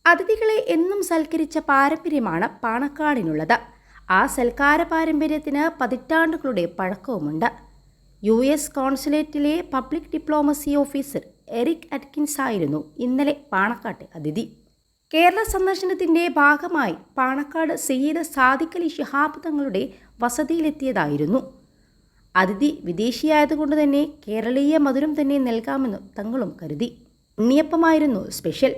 അതിഥികളെ എന്നും സൽക്കരിച്ച പാരമ്പര്യമാണ് പാണക്കാടിനുള്ളത്. ആ സൽക്കാര പാരമ്പര്യത്തിന് പതിറ്റാണ്ടുകളുടെ പഴക്കവുമുണ്ട്. US കോൺസുലേറ്റിലെ public diplomacy officer Eric Atkins ആയിരുന്നു ഇന്നലെ പാണക്കാട്ടെ അതിഥി. കേരള സന്ദർശനത്തിൻ്റെ ഭാഗമായി പാണക്കാട് സയ്യിദ് സാദിഖ് അലി ശിഹാബ് തങ്ങളുടെ വസതിയിലെത്തിയതായിരുന്നു. അതിഥി വിദേശിയായതുകൊണ്ട് തന്നെ കേരളീയ മധുരം തന്നെ നൽകാമെന്ന് തങ്ങളും കരുതി. ഉണ്ണിയപ്പമായിരുന്നു സ്പെഷ്യൽ.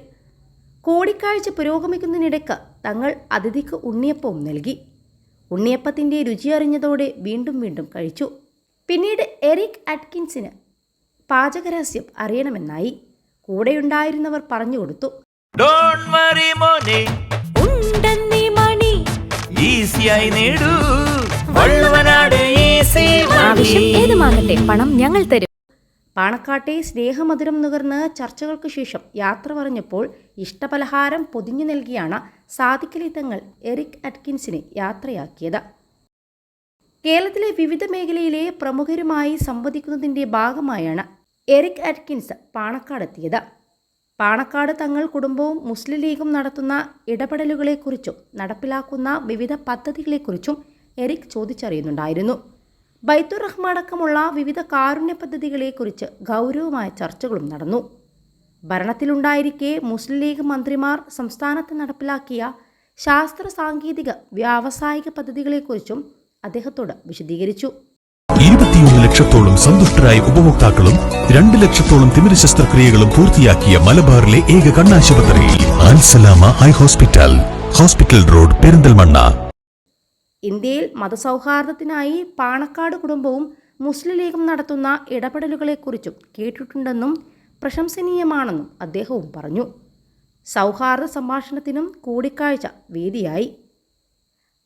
കൂടിക്കാഴ്ച പുരോഗമിക്കുന്നതിനിടയ്ക്ക് തങ്ങൾ അതിഥിക്ക് ഉണ്ണിയപ്പവും നൽകി. ഉണ്ണിയപ്പത്തിൻ്റെ രുചി അറിഞ്ഞതോടെ വീണ്ടും വീണ്ടും കഴിച്ചു. പിന്നീട് എറിക് അറ്റ്കിൻസിന് പാചകരഹസ്യം അറിയണമെന്നായി. കൂടെയുണ്ടായിരുന്നവർ പറഞ്ഞുകൊടുത്തു. പണം ഞങ്ങൾ തരും. പാണക്കാട്ടെ സ്നേഹമധുരം നുകർന്ന് ചർച്ചകൾക്ക് ശേഷം യാത്ര പറഞ്ഞപ്പോൾ ഇഷ്ടപലഹാരം പൊതിഞ്ഞു നൽകിയാണ് സാദിഖ് അലി തങ്ങൾ എറിക് അറ്റ്കിൻസിനെ യാത്രയാക്കിയത്. കേരളത്തിലെ വിവിധ മേഖലയിലെ പ്രമുഖരുമായി സംവദിക്കുന്നതിൻ്റെ ഭാഗമായാണ് എറിക് അറ്റ്കിൻസ് പാണക്കാടെത്തിയത്. പാണക്കാട് തങ്ങൾ കുടുംബവും മുസ്ലിം ലീഗും നടത്തുന്ന ഇടപെടലുകളെക്കുറിച്ചും നടപ്പിലാക്കുന്ന വിവിധ പദ്ധതികളെക്കുറിച്ചും എറിക് ചോദിച്ചറിയുന്നുണ്ടായിരുന്നു. ബൈത്തുർ റഹ്മാൻ അടക്കമുള്ള വിവിധ കാരുണ്യ പദ്ധതികളെക്കുറിച്ച് ഗൗരവമായ ചർച്ചകളും നടന്നു. ഭരണത്തിലുണ്ടായിരിക്കെ മുസ്ലിം ലീഗ് മന്ത്രിമാർ സംസ്ഥാനത്ത് നടപ്പിലാക്കിയ ശാസ്ത്ര സാങ്കേതിക വ്യാവസായിക പദ്ധതികളെക്കുറിച്ചും അദ്ദേഹത്തോട് വിശദീകരിച്ചു. 21 ലക്ഷത്തോളം സന്തുഷ്ടരായ ഉപഭോക്താക്കളും 2 ലക്ഷത്തോളം തിമിര ശസ്ത്രക്രിയകളും പൂർത്തിയാക്കിയ മലബാറിലെ ഏക കണ്ണാശുപത്രി Al Salama high hospital, hospital road, Perinthalmanna. ഇന്ത്യയിൽ മതസൗഹാർദ്ദത്തിനായി പാണക്കാട് കുടുംബവും മുസ്ലിം ലീഗും നടത്തുന്ന ഇടപെടലുകളെക്കുറിച്ചും കേട്ടിട്ടുണ്ടെന്നും പ്രശംസനീയമാണെന്നും അദ്ദേഹവും പറഞ്ഞു. സൗഹാർദ്ദ സംഭാഷണത്തിനും കൂടിക്കാഴ്ച വേദിയായി.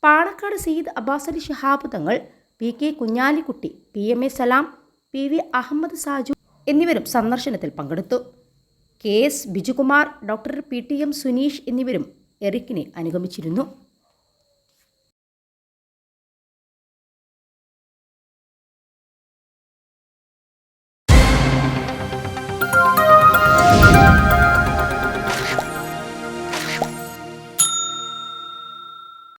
Panakkad Sayyid Abbas Ali Shihab Thangal, PK Kunhalikutty, PMA സലാം, PV അഹമ്മദ് സാജു എന്നിവരും സന്ദർശനത്തിൽ പങ്കെടുത്തു. KS Bijukumar, doctor PTM Suneesh എന്നിവരും എറിക്കിനെ അനുഗമിച്ചിരുന്നു.